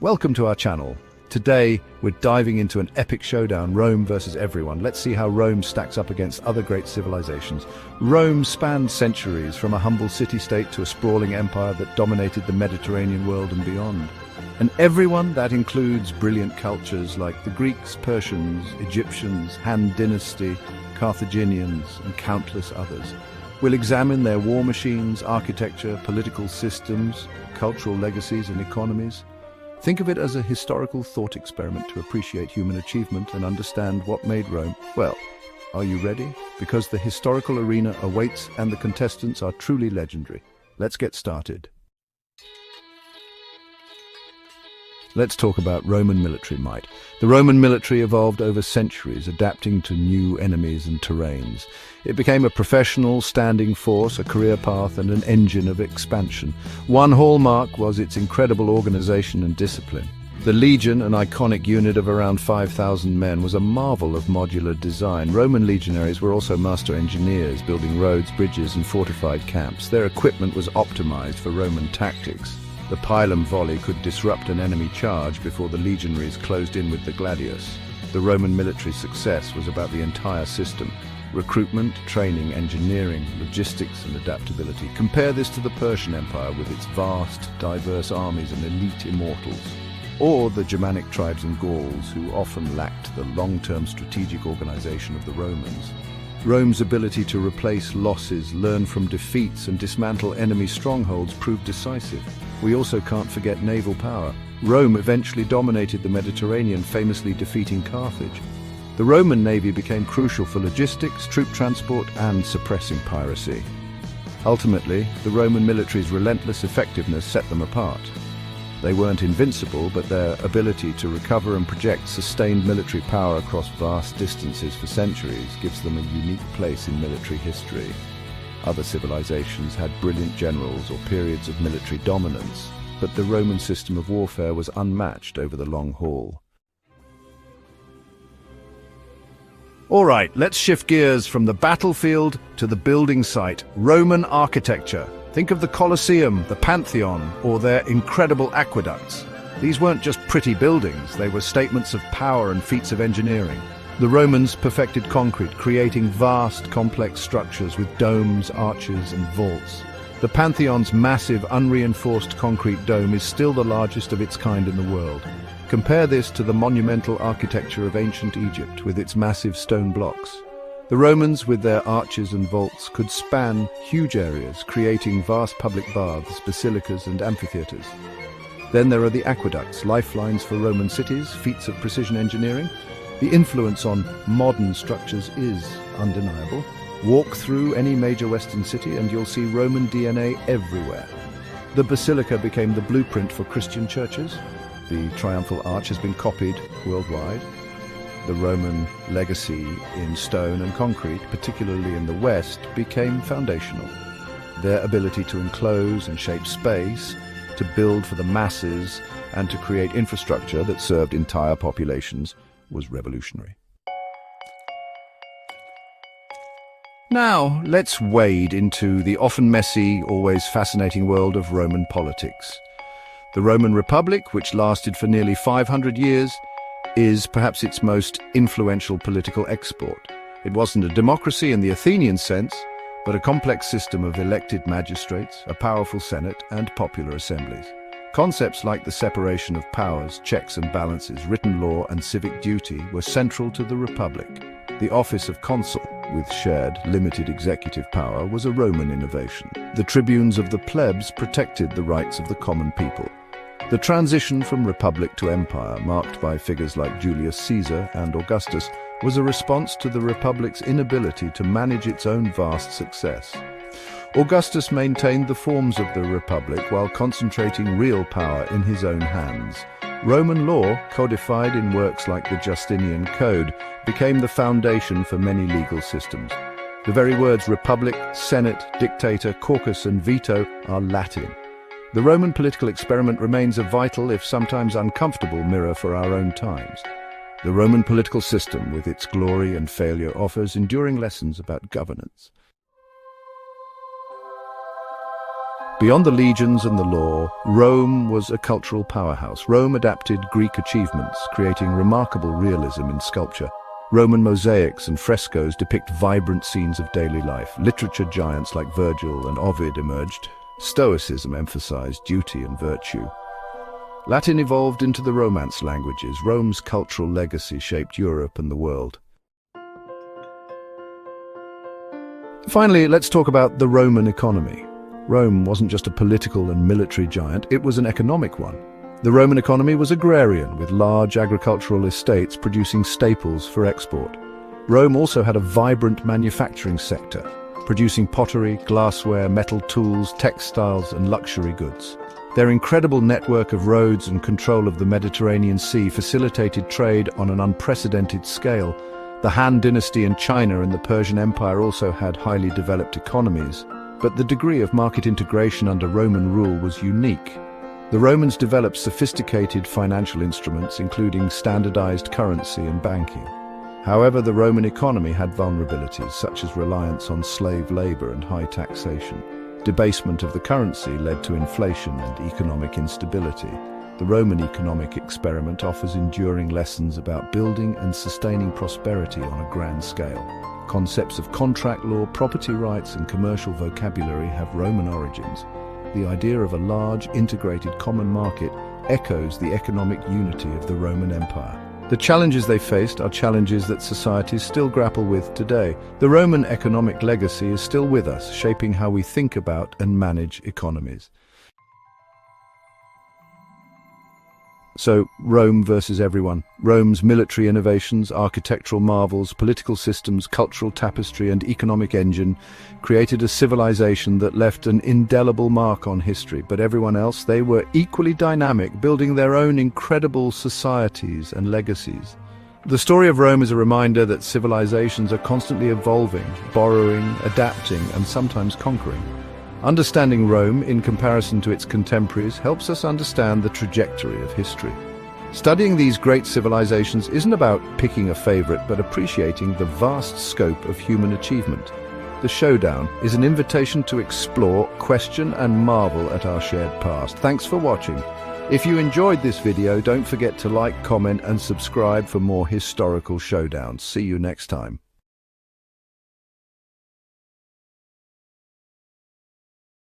Welcome to our channel. Today, we're diving into an epic showdown, Rome versus everyone. Let's see how Rome stacks up against other great civilizations. Rome spanned centuries, from a humble city-state to a sprawling empire that dominated the Mediterranean world and beyond. And everyone, that includes brilliant cultures like the Greeks, Persians, Egyptians, Han Dynasty, Carthaginians, and countless others. We'll examine their war machines, architecture, political systems, cultural legacies, and economies. Think of it as a historical thought experiment to appreciate human achievement and understand what made Rome. Well, are you ready? Because the historical arena awaits and the contestants are truly legendary. Let's get started. Let's talk about Roman military might. The Roman military evolved over centuries, adapting to new enemies and terrains. It became a professional, standing force, a career path, and an engine of expansion. One hallmark was its incredible organization and discipline. The legion, an iconic unit of around 5,000 men, was a marvel of modular design. Roman legionaries were also master engineers, building roads, bridges, and fortified camps. Their equipment was optimized for Roman tactics. The pilum volley could disrupt an enemy charge before the legionaries closed in with the gladius. The Roman military success was about the entire system: recruitment, training, engineering, logistics, and adaptability. Compare this to the Persian Empire with its vast, diverse armies and elite immortals, or the Germanic tribes and Gauls, who often lacked the long-term strategic organization of the Romans. Rome's ability to replace losses, learn from defeats, and dismantle enemy strongholds proved decisive. We also can't forget naval power. Rome eventually dominated the Mediterranean, famously defeating Carthage. The Roman navy became crucial for logistics, troop transport, and suppressing piracy. Ultimately, the Roman military's relentless effectiveness set them apart. They weren't invincible, but their ability to recover and project sustained military power across vast distances for centuries gives them a unique place in military history. Other civilizations had brilliant generals or periods of military dominance, but the Roman system of warfare was unmatched over the long haul. All right, let's shift gears from the battlefield to the building site, Roman architecture. Think of the Colosseum, the Pantheon, or their incredible aqueducts. These weren't just pretty buildings, they were statements of power and feats of engineering. The Romans perfected concrete, creating vast, complex structures with domes, arches, and vaults. The Pantheon's massive, unreinforced concrete dome is still the largest of its kind in the world. Compare this to the monumental architecture of ancient Egypt with its massive stone blocks. The Romans, with their arches and vaults, could span huge areas, creating vast public baths, basilicas, and amphitheaters. Then there are the aqueducts, lifelines for Roman cities, feats of precision engineering. The influence on modern structures is undeniable. Walk through any major Western city and you'll see Roman DNA everywhere. The basilica became the blueprint for Christian churches. The triumphal arch has been copied worldwide. The Roman legacy in stone and concrete, particularly in the West, became foundational. Their ability to enclose and shape space, to build for the masses, and to create infrastructure that served entire populations was revolutionary. Now, let's wade into the often messy, always fascinating world of Roman politics. The Roman Republic, which lasted for nearly 500 years, is perhaps its most influential political export. It wasn't a democracy in the Athenian sense, but a complex system of elected magistrates, a powerful senate, and popular assemblies. Concepts like the separation of powers, checks and balances, written law, and civic duty were central to the Republic. The office of consul, with shared, limited executive power, was a Roman innovation. The tribunes of the plebs protected the rights of the common people. The transition from republic to empire, marked by figures like Julius Caesar and Augustus, was a response to the republic's inability to manage its own vast success. Augustus maintained the forms of the republic while concentrating real power in his own hands. Roman law, codified in works like the Justinian Code, became the foundation for many legal systems. The very words republic, senate, dictator, caucus, and veto are Latin. The Roman political experiment remains a vital, if sometimes uncomfortable, mirror for our own times. The Roman political system, with its glory and failure, offers enduring lessons about governance. Beyond the legions and the law, Rome was a cultural powerhouse. Rome adapted Greek achievements, creating remarkable realism in sculpture. Roman mosaics and frescoes depict vibrant scenes of daily life. Literature giants like Virgil and Ovid emerged. Stoicism emphasized duty and virtue. Latin evolved into the Romance languages. Rome's cultural legacy shaped Europe and the world. Finally, let's talk about the Roman economy. Rome wasn't just a political and military giant, it was an economic one. The Roman economy was agrarian, with large agricultural estates producing staples for export. Rome also had a vibrant manufacturing sector, producing pottery, glassware, metal tools, textiles, and luxury goods. Their incredible network of roads and control of the Mediterranean Sea facilitated trade on an unprecedented scale. The Han dynasty in China and the Persian Empire also had highly developed economies, but the degree of market integration under Roman rule was unique. The Romans developed sophisticated financial instruments, including standardized currency and banking. However, the Roman economy had vulnerabilities, such as reliance on slave labor and high taxation. Debasement of the currency led to inflation and economic instability. The Roman economic experiment offers enduring lessons about building and sustaining prosperity on a grand scale. Concepts of contract law, property rights, and commercial vocabulary have Roman origins. The idea of a large, integrated common market echoes the economic unity of the Roman Empire. The challenges they faced are challenges that societies still grapple with today. The Roman economic legacy is still with us, shaping how we think about and manage economies. So, Rome versus everyone. Rome's military innovations, architectural marvels, political systems, cultural tapestry, and economic engine created a civilization that left an indelible mark on history. But everyone else, they were equally dynamic, building their own incredible societies and legacies. The story of Rome is a reminder that civilizations are constantly evolving, borrowing, adapting, and sometimes conquering. Understanding Rome in comparison to its contemporaries helps us understand the trajectory of history. Studying these great civilizations isn't about picking a favorite, but appreciating the vast scope of human achievement. The Showdown is an invitation to explore, question, and marvel at our shared past. Thanks for watching. If you enjoyed this video, don't forget to like, comment, and subscribe for more historical showdowns. See you next time.